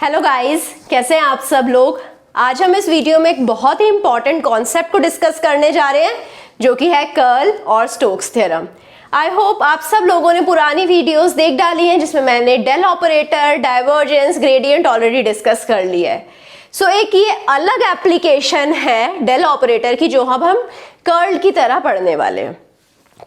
Hello guys, कैसे हैं आप सब लोग। आज हम इस वीडियो में एक बहुत ही इंपॉर्टेंट कॉन्सेप्ट को डिस्कस करने जा रहे हैं जो कि है कर्ल और स्टोक्स थ्योरम। आई होप आप सब लोगों ने पुरानी वीडियोस देख डाली हैं जिसमें मैंने del operator, divergence, gradient already discuss कर लिया है। सो एक ये अलग एप्लीकेशन है डेल ऑपरेटर की जो अब हम कर्ल की तरह पढ़ने वाले हैं।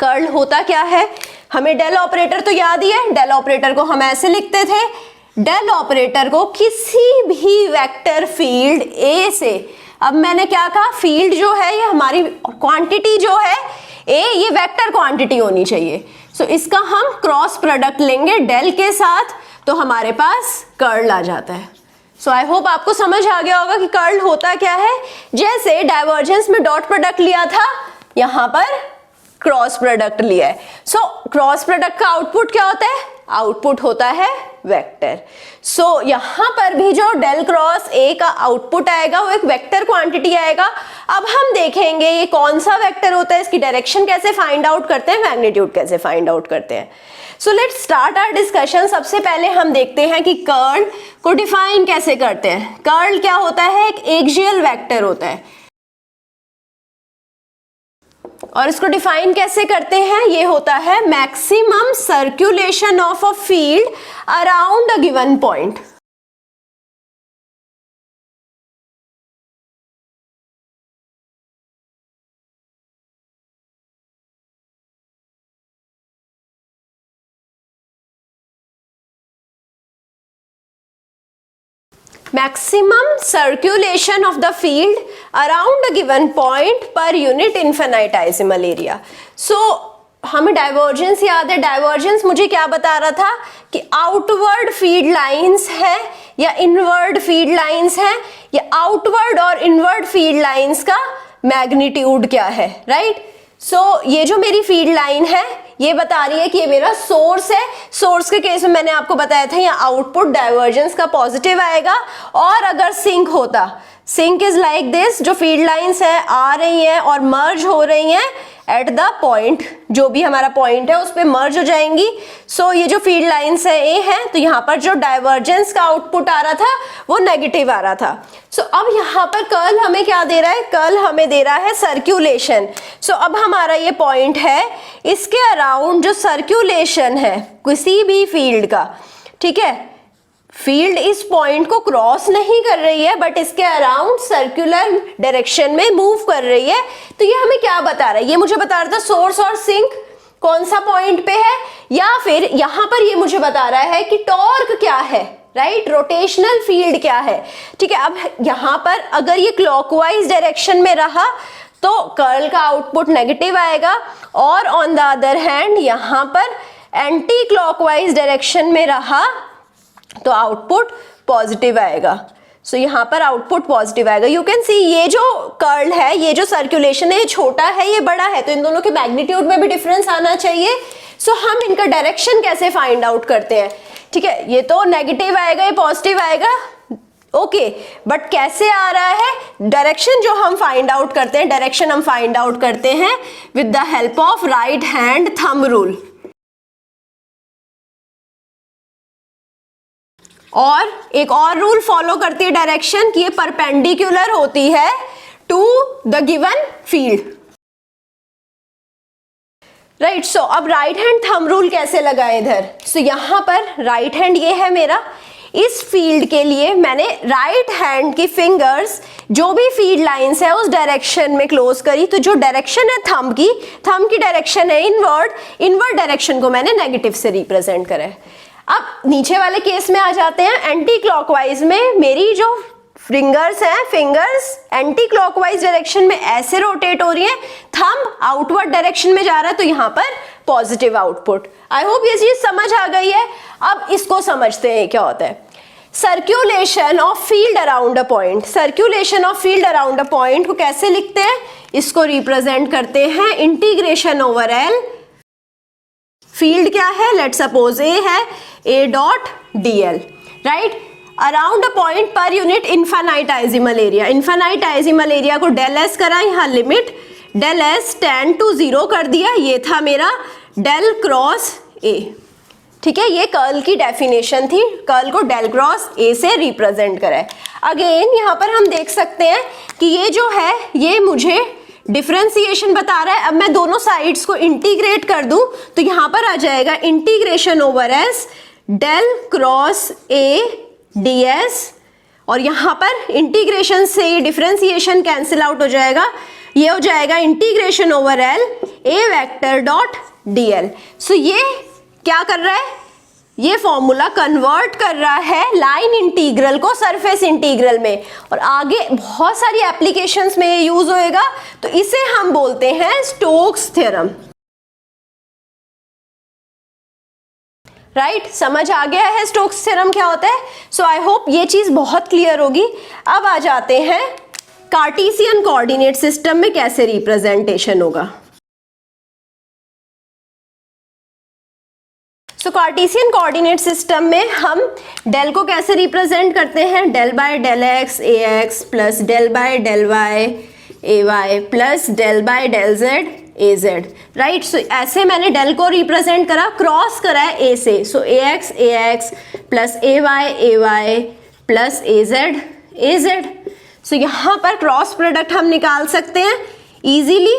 कर्ल होता क्या है, हमें डेल ऑपरेटर तो याद ही है। डेल ऑपरेटर को हम ऐसे लिखते थे, डेल ऑपरेटर को किसी भी वेक्टर फील्ड ए से, अब मैंने क्या कहा, फील्ड जो है ये हमारी क्वांटिटी जो है ए, ये वेक्टर क्वांटिटी होनी चाहिए। सो इसका हम क्रॉस प्रोडक्ट लेंगे डेल के साथ तो हमारे पास कर्ल आ जाता है। सो आई होप आपको समझ आ गया होगा कि कर्ल होता क्या है। जैसे डाइवर्जेंस में डॉट प्रोडक्ट लिया था, यहां पर क्रॉस प्रोडक्ट लिया है। सो क्रॉस प्रोडक्ट का आउटपुट क्या होता है, आउटपुट होता है वेक्टर। सो यहां पर भी जो डेल क्रॉस ए का आउटपुट आएगा वो एक वेक्टर क्वांटिटी आएगा। अब हम देखेंगे ये कौन सा वेक्टर होता है, इसकी डायरेक्शन कैसे फाइंड आउट करते हैं, मैग्नीट्यूड कैसे फाइंड आउट करते हैं। So let's start our discussion. सबसे पहले हम देखते हैं कि कर्ल को डिफाइन कैसे करते हैं। कर्ल क्या होता है, एक एक्सियल वेक्टर होता है और इसको डिफाइन कैसे करते हैं, ये होता है maximum circulation of a field around a given point. Maximum circulation of the field around a given point per unit infinitesimal area. So हमें डाइवर्जेंस याद है। डाइवर्जेंस मुझे क्या बता रहा था कि आउटवर्ड फील्ड लाइंस है या इनवर्ड फील्ड लाइंस है, या आउटवर्ड और इनवर्ड फील्ड लाइंस का मैग्नीट्यूड क्या है, राइट। सो ये जो मेरी फील्ड लाइन है ये बता रही है कि ये मेरा सोर्स है। सोर्स के केस में मैंने आपको बताया था यहाँ आउटपुट डाइवर्जेंस का पॉजिटिव आएगा। और अगर सिंक होता, सिंक इज लाइक दिस, जो फील्ड लाइंस है आ रही हैं और मर्ज हो रही हैं एट द पॉइंट, जो भी हमारा पॉइंट है उस पे मर्ज हो जाएंगी। सो ये जो फील्ड लाइंस है ए है, तो यहाँ पर जो डाइवर्जेंस का आउटपुट आ रहा था वो नेगेटिव आ रहा था। सो अब यहाँ पर कर्ल हमें क्या दे रहा है, कर्ल हमें दे रहा है सर्क्यूलेशन। सो अब हमारा ये पॉइंट है, इसके अराउंड जो सर्क्यूलेशन है किसी भी फील्ड का, ठीक है, फील्ड इस पॉइंट को क्रॉस नहीं कर रही है बट इसके अराउंड सर्कुलर डायरेक्शन में मूव कर रही है। तो ये हमें क्या बता रहा है, ये मुझे बता रहा था सोर्स और सिंक कौन सा पॉइंट पे है, या फिर यहां पर ये मुझे बता रहा है कि टॉर्क क्या है, राइट, रोटेशनल फील्ड क्या है, ठीक है। अब यहां पर अगर ये क्लॉकवाइज डायरेक्शन में रहा तो कर्ल का आउटपुट नेगेटिव आएगा, और ऑन द अदर हैंड यहां पर एंटी क्लॉकवाइज डायरेक्शन में रहा तो आउटपुट पॉजिटिव आएगा। सो यहाँ पर आउटपुट पॉजिटिव आएगा। यू कैन सी ये जो कर्ल है, ये जो सर्कुलेशन है, ये छोटा है ये बड़ा है, तो इन दोनों के मैग्नीट्यूड में भी डिफरेंस आना चाहिए। सो हम इनका डायरेक्शन कैसे फाइंड आउट करते हैं, ठीक है, ये तो नेगेटिव आएगा, ये पॉजिटिव आएगा, ओके, बट कैसे आ रहा है, डायरेक्शन जो हम फाइंड आउट करते हैं, डायरेक्शन हम फाइंड आउट करते हैं with the help of right hand thumb rule. और एक और रूल फॉलो करती है डायरेक्शन कि ये परपेंडिकुलर होती है to the given field, right. So अब राइट हैंड थंब रूल कैसे लगाएं इधर। सो यहां पर राइट हैंड ये है मेरा, इस फील्ड के लिए मैंने राइट हैंड की फिंगर्स जो भी फील्ड लाइंस है उस डायरेक्शन में क्लोज करी। तो जो डायरेक्शन है थंब की डायरेक्शन है इनवर्ड, इनवर्ड डायरेक्शन को मैंने नेगेटिव से रिप्रेजेंट करा है। अब नीचे वाले केस में आ जाते हैं, एंटी क्लॉकवाइज में मेरी जो फिंगर्स हैं, फिंगर्स एंटी क्लॉकवाइज डायरेक्शन में ऐसे रोटेट हो रही है, थंब आउटवर्ड डायरेक्शन में जा रहा है, तो यहां पर पॉजिटिव आउटपुट। आई होप ये चीज समझ आ गई है। अब इसको समझते हैं क्या होता है। Circulation of field around a point, circulation of field around a point को कैसे लिखते हैं, इसको रिप्रेजेंट करते हैं इंटीग्रेशन ओवर एल। फील्ड क्या है, लेट सपोज ए है, A dot D L, right, around a point per unit infinitesimal area. Infinitesimal area को डेल एस करा, यहाँ limit del S tend to 0 कर दिया, ये था मेरा डेल क्रॉस ए। ठीक है, ये कर्ल की डेफिनेशन थी, कर्ल को डेल क्रॉस ए से रिप्रेजेंट करा है। अगेन यहाँ पर हम देख सकते हैं कि ये जो है ये मुझे डिफरेंशिएशन बता रहा है। अब मैं दोनों साइड्स को इंटीग्रेट कर दूं तो यहाँ पर आ जाएगा integration over S del cross A D S, और यहाँ पर इंटीग्रेशन से ये डिफरेंशिएशन कैंसिल आउट हो जाएगा, ये हो जाएगा integration over L A vector dot D L. So ये क्या कर रहा है, ये फॉर्मूला कन्वर्ट कर रहा है लाइन इंटीग्रल को सरफेस इंटीग्रल में, और आगे बहुत सारी एप्लीकेशंस में ये यूज होएगा। तो इसे हम बोलते हैं स्टोक्स थ्योरम। राइट, समझ आ गया है स्टोक्स थ्योरम क्या होता है। सो आई होप ये चीज बहुत क्लियर होगी। अब आ जाते हैं कार्टेशियन कोऑर्डिनेट सिस्टम में कैसे रिप्रेजेंटेशन होगा। सो कार्टेशियन कोऑर्डिनेट सिस्टम में हम डेल को कैसे रिप्रेजेंट करते हैं, del by del X A X plus del by del Y A Y plus del by del Z A Z. Right, so ऐसे मैंने डेल को रिप्रेजेंट करा, क्रॉस करा है ए से, सो ए एक्स प्लस ए वाई प्लस ए जेड। सो यहाँ पर क्रॉस प्रोडक्ट हम निकाल सकते हैं इजीली।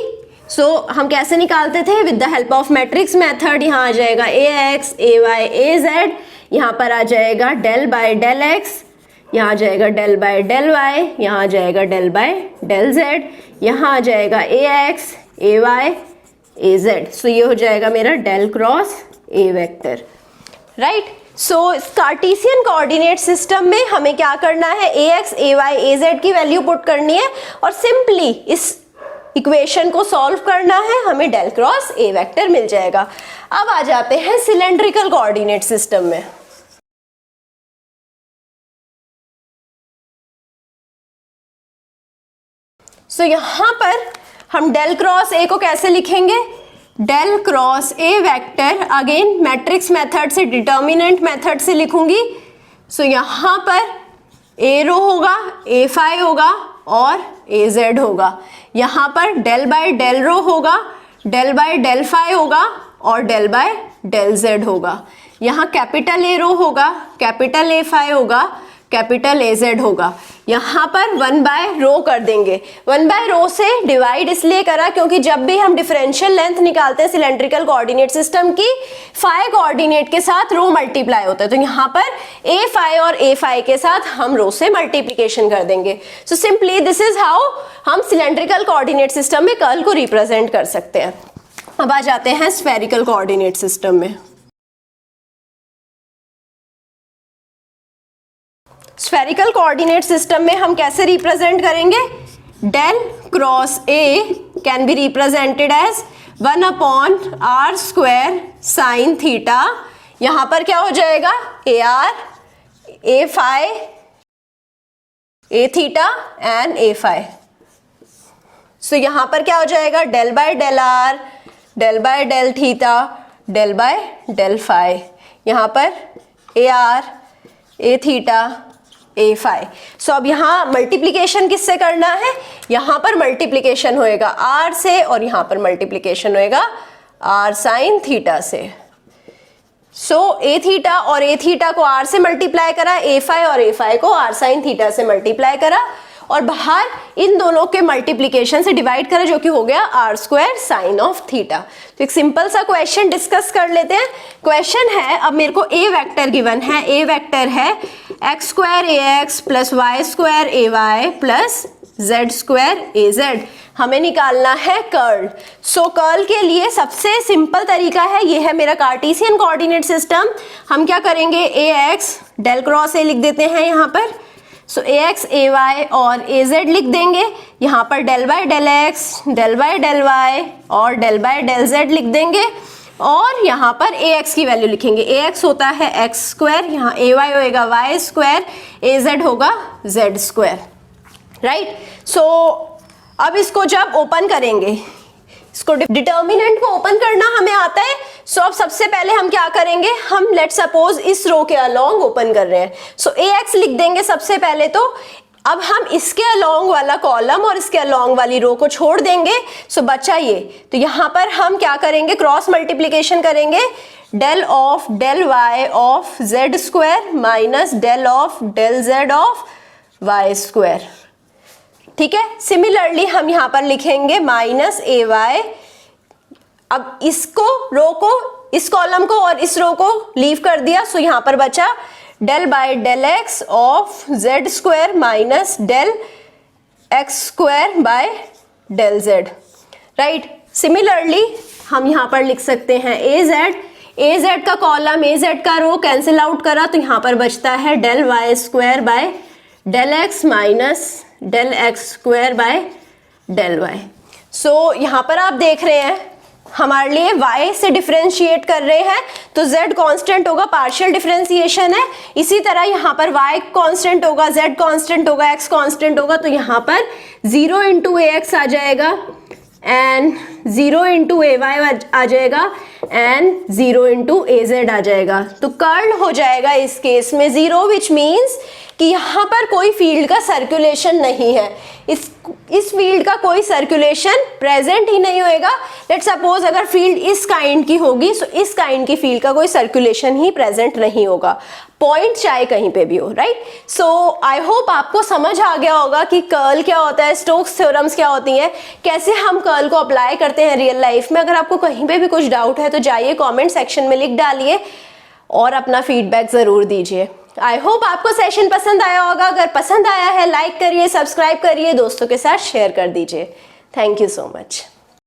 सो हम कैसे निकालते थे, with the help of matrix method. यहाँ आ जाएगा A X A Y A Z, यहाँ पर आ जाएगा डेल बाय डेल एक्स, यहाँ आ जाएगा डेल बाय डेल वाई, यहाँ आ जाएगा डेल बाय डेल जेड, यहाँ आ जाएगा A X A Y A Z. So ये हो जाएगा मेरा del cross A vector. Right, so Cartesian coordinate system में हमें क्या करना है, A X A Y A Z की वैल्यू पुट करनी है और सिंपली इस इक्वेशन को सॉल्व करना है, हमें डेल क्रॉस ए वेक्टर मिल जाएगा। अब आ जाते हैं सिलेंड्रिकल कोऑर्डिनेट सिस्टम में। सो यहां पर हम डेल क्रॉस ए को कैसे लिखेंगे, del cross A vector again matrix method से, डिटर्मिनेंट मेथड से लिखूंगी। सो यहां पर ए रो होगा, ए फाई होगा और ए जेड होगा। यहाँ पर डेल बाय डेल रो होगा, डेल बाय डेल फाई होगा और डेल बाय डेल जेड होगा। यहाँ कैपिटल ए रो होगा, कैपिटल ए फाई होगा, कैपिटल ए जेड होगा। यहाँ पर 1 बाय रो कर देंगे। 1 बाय रो से डिवाइड इसलिए करा क्योंकि जब भी हम डिफरेंशियल लेंथ निकालते हैं सिलेंड्रिकल कोऑर्डिनेट सिस्टम की, फाई कोऑर्डिनेट के साथ रो मल्टीप्लाई होता है, तो यहाँ पर ए फाई और ए फाई के साथ हम रो से मल्टीप्लिकेशन कर देंगे। So simply this is how हम सिलेंड्रिकल कोऑर्डिनेट सिस्टम में कर्ल को रिप्रेजेंट कर सकते हैं। अब आ जाते हैं स्फेरिकल कोऑर्डिनेट सिस्टम में। स्फेरिकल कोऑर्डिनेट सिस्टम में हम कैसे रिप्रेजेंट करेंगे, del cross A can be represented as 1/r² sine theta. यहां पर क्या हो जाएगा, A R A phi A theta and A phi. So यहां पर क्या हो जाएगा, del by del are del by del theta del by del phi. यहां पर A R A theta A phi. So अब यहाँ मल्टीप्लिकेशन किससे करना है, यहाँ पर मल्टीप्लिकेशन होएगा आर से और यहाँ पर मल्टीप्लिकेशन होएगा आर साइन थीटा से। सो ए थीटा और ए थीटा को आर से मल्टीप्लाई करा, ए फाई और ए फाई को आर साइन थीटा से मल्टीप्लाई करा और बाहर इन दोनों के मल्टीप्लिकेशन से डिवाइड करा, जो कि हो गया r² साइन ऑफ थीटा। तो एक सिंपल सा क्वेश्चन डिस्कस कर लेते हैं। क्वेश्चन है, अब मेरे को ए वेक्टर गिवन है, ए वेक्टर है x² ax plus y² ay plus z² az। हमें निकालना है कर्ल। सो कर्ल के लिए सबसे सिंपल तरीका है, ये है मेरा कार्टेशियन कोऑर्डिनेट सिस्टम। हम क्या करेंगे, ax डेल क्रॉस ए लिख देते हैं यहाँ पर, सो ax ay और az लिख देंगे। यहाँ पर del by del X del by del Y और डेल बाय डेल जेड लिख देंगे और यहाँ पर ax की वैल्यू लिखेंगे। ax होता है x², यहाँ ay होएगा y², az होगा z²। राइट, सो अब इसको जब ओपन करेंगे, इसको डिटर्मिनेंट को ओपन करना हमें आता है। सो अब सबसे पहले हम क्या करेंगे, हम लेट सपोज इस रो के अलोंग ओपन कर रहे हैं, सो ax लिख देंगे सबसे पहले। तो अब हम इसके अलोंग वाला कॉलम और इसके अलोंग वाली रो को छोड़ देंगे। सो बचा ये, तो यहाँ पर हम क्या करेंगे, क्रॉस मल्टीप्लिकेशन करेंगे। Del of del Y of Z square minus del of del Z of Y square. ठीक है, सिमिलरली हम यहाँ पर लिखेंगे माइनस ए वाई। अब इसको रो को, इस कॉलम को और इस रो को लीव कर दिया, सो यहाँ पर बचा del by del X of Z square minus del X square by del Z. Right, similarly हम यहाँ पर लिख सकते हैं ए जेड का कॉलम, ए जेड का रो कैंसिल आउट करा तो यहाँ पर बचता है del Y square by del X minus del X square by del Y. So यहाँ पर आप देख रहे हैं हमारे लिए y से डिफरेंशिएट कर रहे हैं तो z कांस्टेंट होगा, पार्शियल डिफरेंशिएशन है। इसी तरह यहाँ पर y कांस्टेंट होगा, z कांस्टेंट होगा, x कांस्टेंट होगा, तो यहाँ पर 0 इंटू ए एक्स आ जाएगा एंड 0 इंटू ए वाई आ जाएगा एंड 0 इंटू ए जेड आ जाएगा। तो कर्ल हो जाएगा इस केस में 0, विच मीन्स कि यहाँ पर कोई फील्ड का सर्कुलेशन नहीं है, इस फील्ड का कोई सर्कुलेशन प्रेजेंट ही नहीं होएगा। लेट सपोज अगर फील्ड इस काइंड की होगी, सो इस काइंड की फील्ड का कोई सर्कुलेशन ही प्रेजेंट नहीं होगा, पॉइंट चाहे कहीं पे भी हो। राइट, सो आई होप आपको समझ आ गया होगा कि कर्ल क्या होता है, स्टोक्स थ्योरम्स क्या होती हैं, कैसे हम कर्ल को अप्लाई करते हैं रियल लाइफ में। अगर आपको कहीं पे भी कुछ डाउट है तो जाइए कॉमेंट सेक्शन में लिख डालिए और अपना फीडबैक जरूर दीजिए। आई होप आपको सेशन पसंद आया होगा। अगर पसंद आया है लाइक करिए, सब्सक्राइब करिए, दोस्तों के साथ शेयर कर दीजिए। Thank you so much.